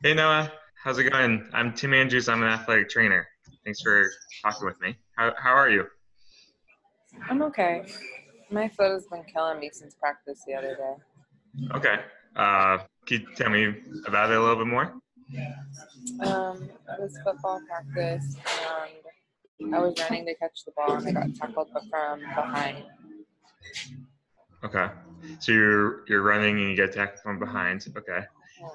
Hey Noah, how's it going? I'm Tim Andrews. I'm an athletic trainer. Thanks for talking with me. How are you? I'm okay. My foot has been killing me since practice the other day. Okay. Can you tell me about it a little bit more? It was football practice, and I was running to catch the ball, and I got tackled from behind. Okay. So you're running and you get tackled from behind. Okay.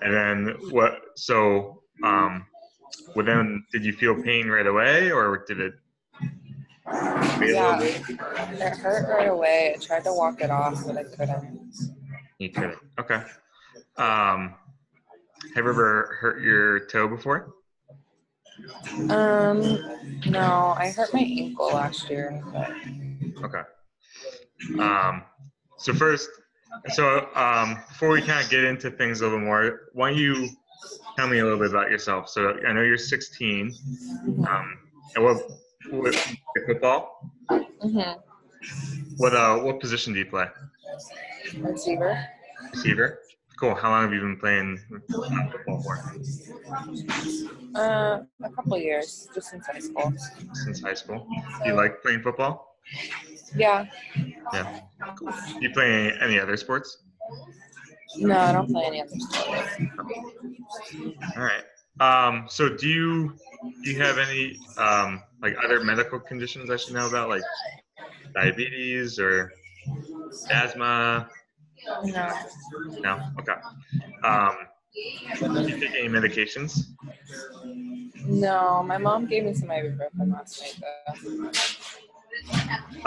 And then what? So well then, did you feel pain right away, or did it wait a little Yeah, bit? it hurt right away. I tried to walk it off, but I couldn't. You couldn't. Okay. Have you ever hurt your toe before? Um, no, I hurt my ankle last year. But Okay. Um, so first, before we kind of get into things a little more, why don't you tell me a little bit about yourself? So I know you're 16. And what you play football? mm-hmm. What position do you play? Receiver. Receiver. Cool. How long have you been playing football for? A couple years, just since high school. Since high school. Do you like playing football? Yeah. Yeah. Cool. Do you play any other sports? No, I don't play any other sports. All right. So do you have any like other medical conditions I should know about, like diabetes or asthma? No. No. Okay. Um, do you take any medications? No, my mom gave me some ibuprofen last night though.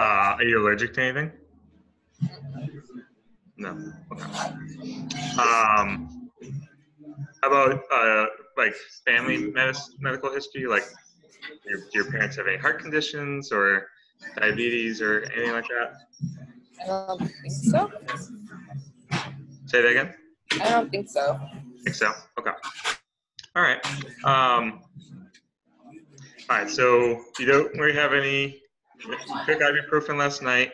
Are you allergic to anything? No. Okay. How about like family medical history? Like, do your parents have any heart conditions or diabetes or anything like that? I don't think so. Say that again. I don't think so. Think so. Okay. All right. All right. So you don't really have any. You took ibuprofen last night.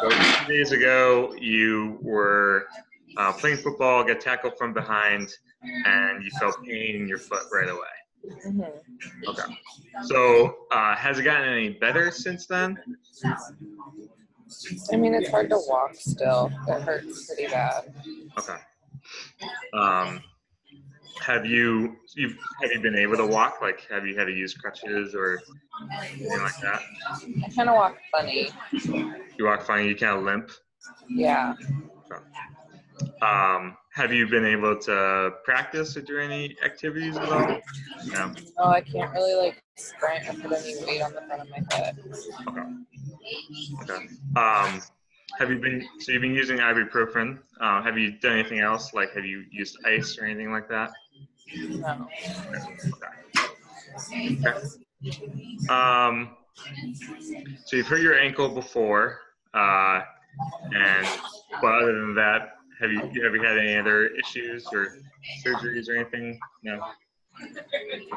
So 2 days ago, you were playing football, get tackled from behind, and you felt pain in your foot right away. Mm-hmm. Okay. So has it gotten any better since then? I mean, it's hard to walk still. It hurts pretty bad. Okay. Have you been able to walk? Like, have you had to use crutches or anything like that? I kind of walk funny. You walk fine. You kind of limp. Yeah. Okay. Have you been able to practice or do any activities at all? No. No, I can't really like sprint or put any weight on the front of my foot. Okay. Okay. So you've been using ibuprofen. Have you done anything else? Like, have you used ice or anything like that? No. Okay. Okay. So you've hurt your ankle before, and but other than that, have you had any other issues or surgeries or anything? No. Okay.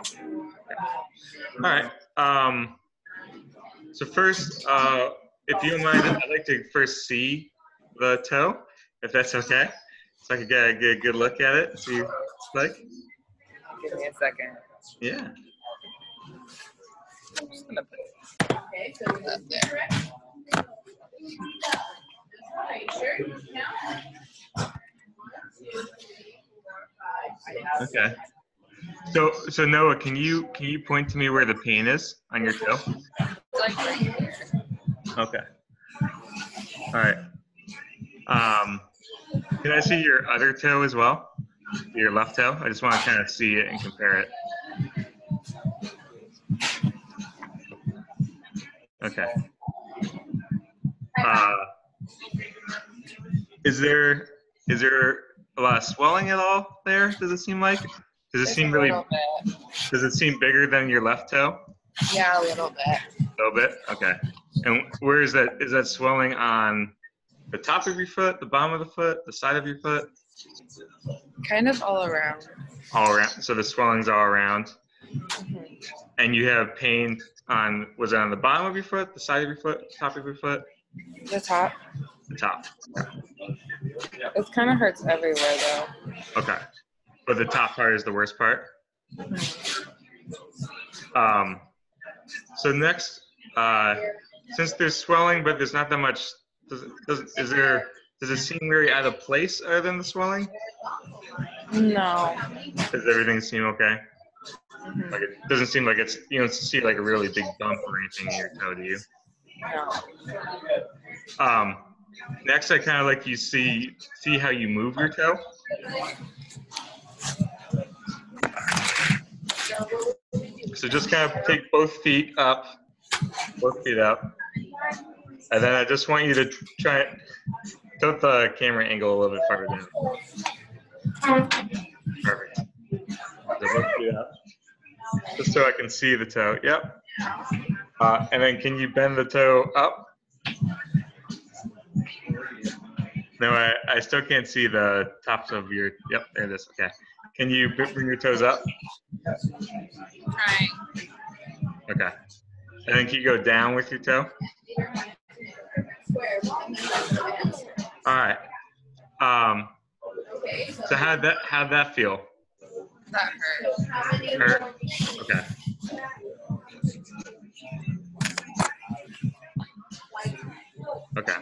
All right. So first, if you don't mind, I'd like to first see the toe, if that's okay, so I can get a good look at it. See what it's like. Give me a second. Yeah. I'm just gonna put it up there. Okay. So Noah, can you point to me where the pain is on your toe? It's like right here. Okay. All right. Can I see your other toe as well? Your left toe? I just want to kind of see it and compare it. Okay. Is there a lot of swelling at all there? Does it seem like? Does it seem bigger than your left toe? Yeah, a little bit. A little bit? Okay. And where is that? Is that swelling on the top of your foot, the bottom of the foot, the side of your foot? Kind of all around. All around. So the swelling's all around. Mm-hmm. And you have pain was it on the bottom of your foot, the side of your foot, top of your foot? The top. The top. Okay. It kind of hurts everywhere though. Okay. But the top part is the worst part. So next, since there's swelling, but there's not that much, does it seem very out of place other than the swelling? No. Does everything seem okay? Like it doesn't seem like it's, you don't see like a really big bump or anything in your toe, do you? No. Next, I kind of like you see how you move your toe. So just kind of take both feet up, and then I just want you to try it. Tilt the camera angle a little bit farther down. Perfect. So both feet up, just so I can see the toe. Yep. And then can you bend the toe up? No, I still can't see the tops of your, yep, there it is, okay. Can you bring your toes up? Trying. Okay. And then can you go down with your toe? All right. So how'd that feel? That hurt. Hurt? Okay. Okay.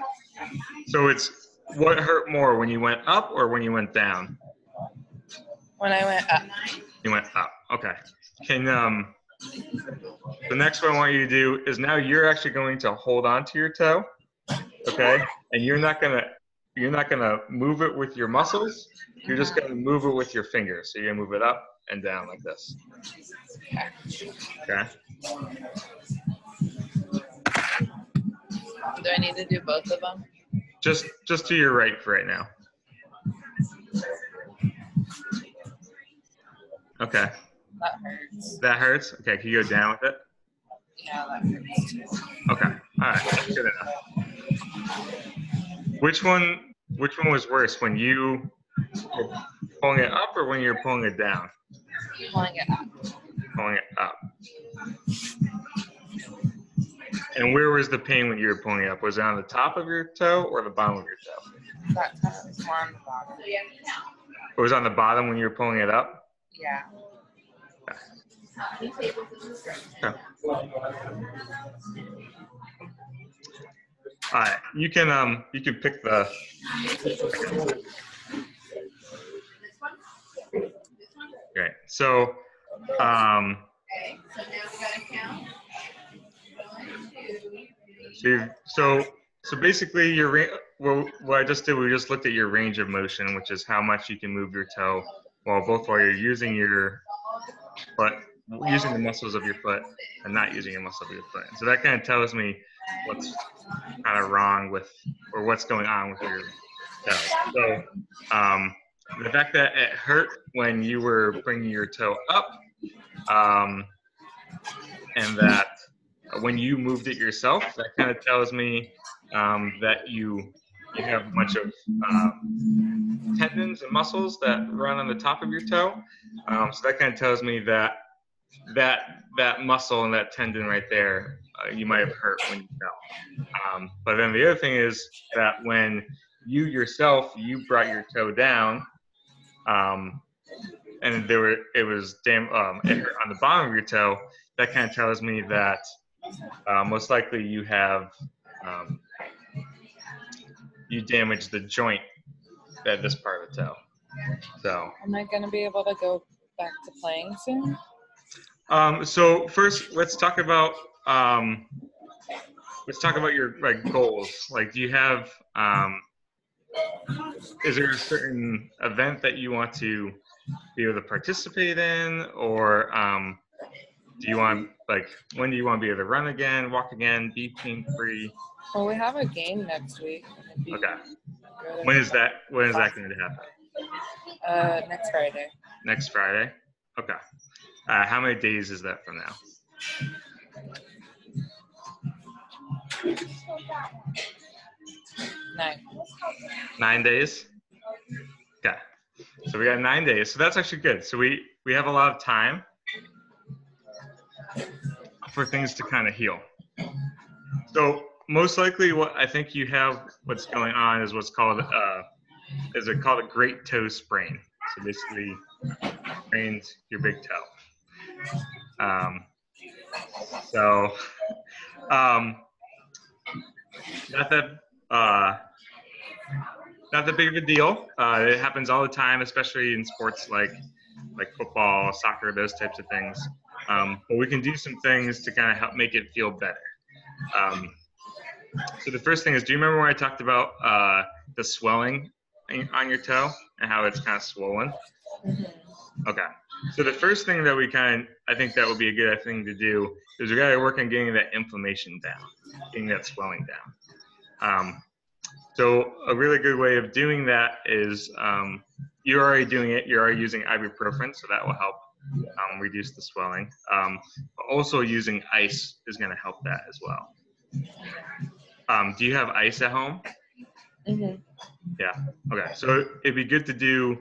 So it's, what hurt more, when you went up or when you went down? When I went up. You went up. Okay. Can the next one I want you to do is now you're actually going to hold on to your toe, okay? And you're not gonna move it with your muscles. You're just gonna move it with your fingers. So you're gonna move it up and down like this. Okay. Do I need to do both of them? Just to your right for right now. Okay. That hurts. That hurts? Okay, can you go down with it? Yeah, that hurts too. Okay. All right. That's good enough. Which one was worse, when you were pulling it up or when you were pulling it down? Pulling it up. Pulling it up. And where was the pain when you were pulling it up? Was it on the top of your toe or the bottom of your toe? That time was more on the bottom. It was on the bottom when you were pulling it up? Yeah. Okay. All right, you can pick the. Okay, so so basically what I just did, we just looked at your range of motion, which is how much you can move your toe while you're using your foot, using the muscles of your foot and not using your muscle of your foot. So that kind of tells me what's kind of wrong with, or what's going on with your toe. So the fact that it hurt when you were bringing your toe up, and that when you moved it yourself, that kind of tells me that you have a bunch of tendons and muscles that run on the top of your toe. So that kind of tells me that muscle and that tendon right there, you might have hurt when you fell. But then the other thing is that when you yourself, you brought your toe down, and it hurt on the bottom of your toe, that kind of tells me that most likely you have you damaged the joint at this part of the toe. So am I gonna be able to go back to playing soon? So first, let's talk about your goals. Like, do you have is there a certain event that you want to be able to participate in, or do you want, when do you want to be able to run again, walk again, be pain free? Well, we have a game next week. Okay. When is that going to happen? Next Friday. Next Friday? Okay. How many days is that from now? 9. 9 days? Okay. So we got 9 days. So that's actually good. So we have a lot of time for things to kind of heal. So most likely what I think you have, what's going on is what's called, is it called a great toe sprain. So basically, trains your big toe. So not that not that big of a deal. It happens all the time, especially in sports like football, soccer, those types of things. But we can do some things to kind of help make it feel better. So the first thing is, do you remember when I talked about the swelling on your toe and how it's kind of swollen? Okay. So the first thing that I think that would be a good thing to do is we got to work on getting that inflammation down, getting that swelling down. So a really good way of doing that is you're already doing it. You're already using ibuprofen, so that will help reduce the swelling. But also using ice is going to help that as well. Do you have ice at home? Mm-hmm. Yeah. Okay. So it'd be good to do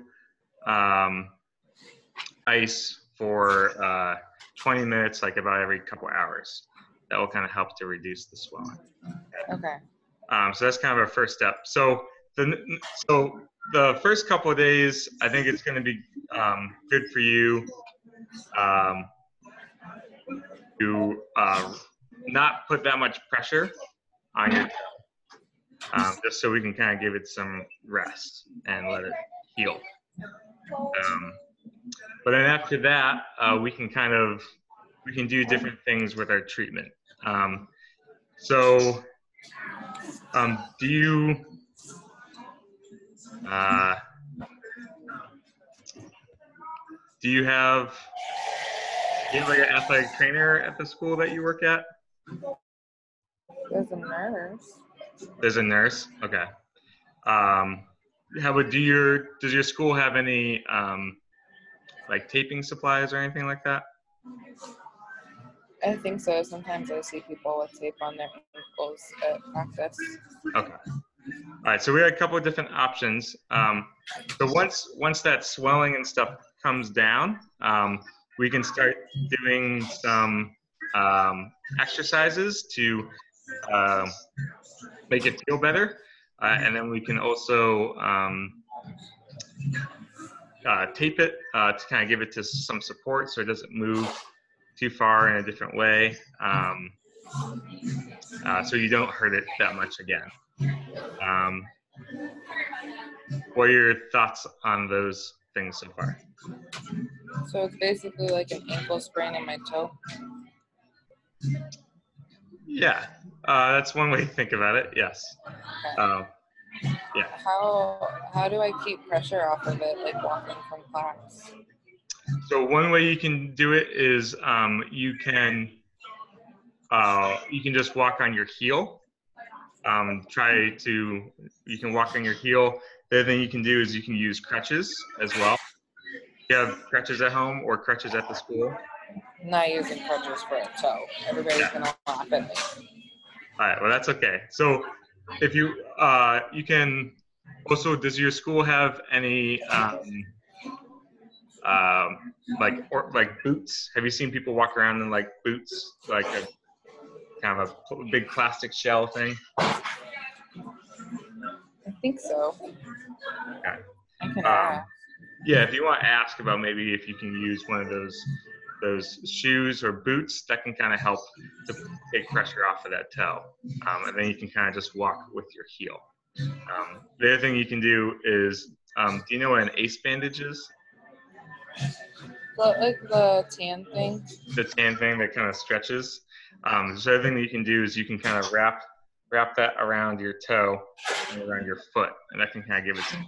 ice for 20 minutes, like about every couple hours. That will kind of help to reduce the swelling. Okay. So that's kind of our first step. So the first couple of days, I think it's going to be good for you to not put that much pressure on your toe, just so we can kind of give it some rest and let it heal. But then after that, we can do different things with our treatment. Do you have like an athletic trainer at the school that you work at? There's a nurse. There's a nurse. Okay. Does your school have any like taping supplies or anything like that? I think so. Sometimes I see people with tape on their ankles at practice. Okay. All right. So we had a couple of different options. So once that swelling and stuff comes down, we can start doing some exercises to make it feel better, and then we can also tape it to kind of give it to some support so it doesn't move too far in a different way, so you don't hurt it that much again. What are your thoughts on those things so far? So it's basically like an ankle sprain in my toe. Yeah, that's one way to think about it. Yes. Okay. Yeah. How do I keep pressure off of it, like walking from class? So one way you can do it is you can just walk on your heel. You can walk on your heel. The other thing you can do is you can use crutches as well. You have crutches at home or crutches at the school? I'm not using crutches for a toe. Everybody's gonna laugh at me. All right, well that's okay. So if you can also, does your school have any like boots? Have you seen people walk around in like boots, like a kind of a big plastic shell thing? I think so. Okay. I can ask. Yeah, if you want to ask about maybe if you can use one of those shoes or boots, that can kind of help to take pressure off of that toe, and then you can kind of just walk with your heel. The other thing you can do is, do you know what an ACE bandage is? Like the tan thing? The tan thing that kind of stretches. The other thing that you can do is you can kind of wrap that around your toe and around your foot, and that can kind of give it some.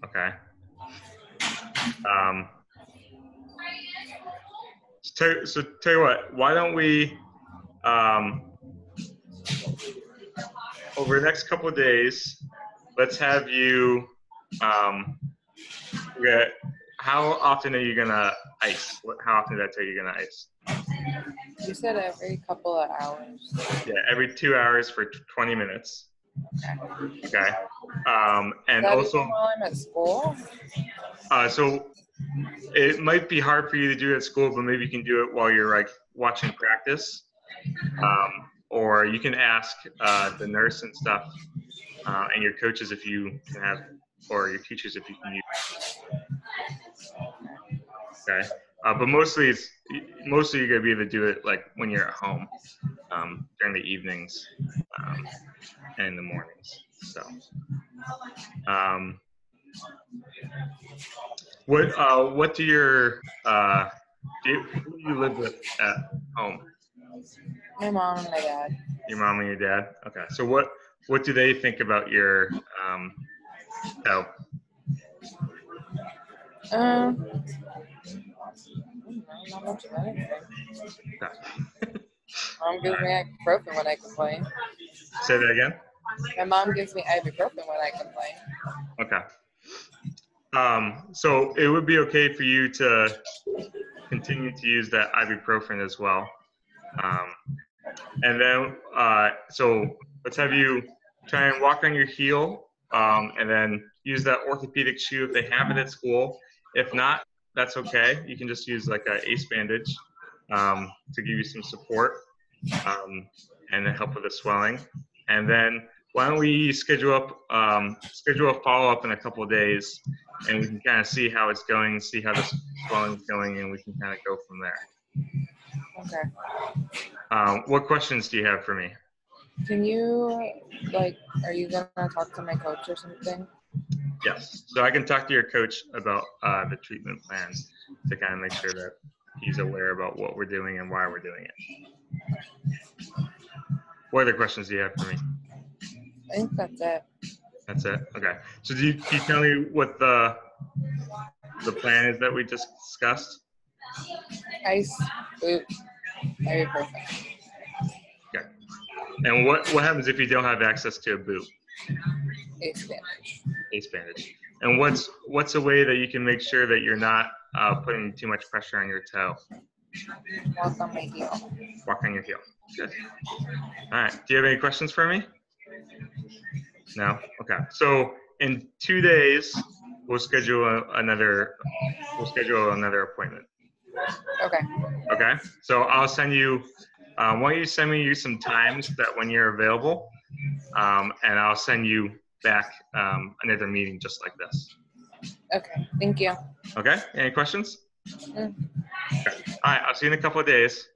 Okay. So tell you what, why don't we, over the next couple of days, let's have you, how often are you gonna ice? How often did I tell you you're gonna ice? You said every couple of hours. Yeah, every 2 hours for 20 minutes. Okay. And that also, even while I'm at school? So it might be hard for you to do it at school, but maybe you can do it while you're like watching practice, or you can ask the nurse and stuff and your coaches if you can have or your teachers if you can use it. Okay. But mostly you're gonna be able to do it like when you're at home, during the evenings, and in the mornings. So, what do your who do you live with at home? My mom and my dad. Your mom and your dad. Okay. So what do they think about your help? Not much of anything. Okay. Mom gives me ibuprofen when I complain. Say that again. My mom gives me ibuprofen when I complain. Okay. So it would be okay for you to continue to use that ibuprofen as well. And then, so let's have you try and walk on your heel, and then use that orthopedic shoe if they have it at school. If not, that's okay. You can just use like an ACE bandage to give you some support, and help with the swelling. And then why don't we schedule a follow-up in a couple of days, and we can kind of see how it's going, see how the swelling is going, and we can kind of go from there. Okay. What questions do you have for me? Can you, are you going to talk to my coach or something? Yes. So I can talk to your coach about the treatment plan to kind of make sure that he's aware about what we're doing and why we're doing it. What other questions do you have for me? I think that's it. That's it? Okay. So can you tell me what the plan is that we just discussed? Ice, boot, ibuprofen. Okay. And what happens if you don't have access to a boot? ACE bandage. ACE bandage. And what's a way that you can make sure that you're not putting too much pressure on your toe? Walk on my heel. Walk on your heel. Good. All right. Do you have any questions for me? No? Okay. So in 2 days, we'll schedule another appointment. Okay. Okay. So I'll send you, why don't you send me some times that when you're available, and I'll send you back another meeting just like this. Okay. Thank you. Okay. Any questions? Okay. All right. I'll see you in a couple of days.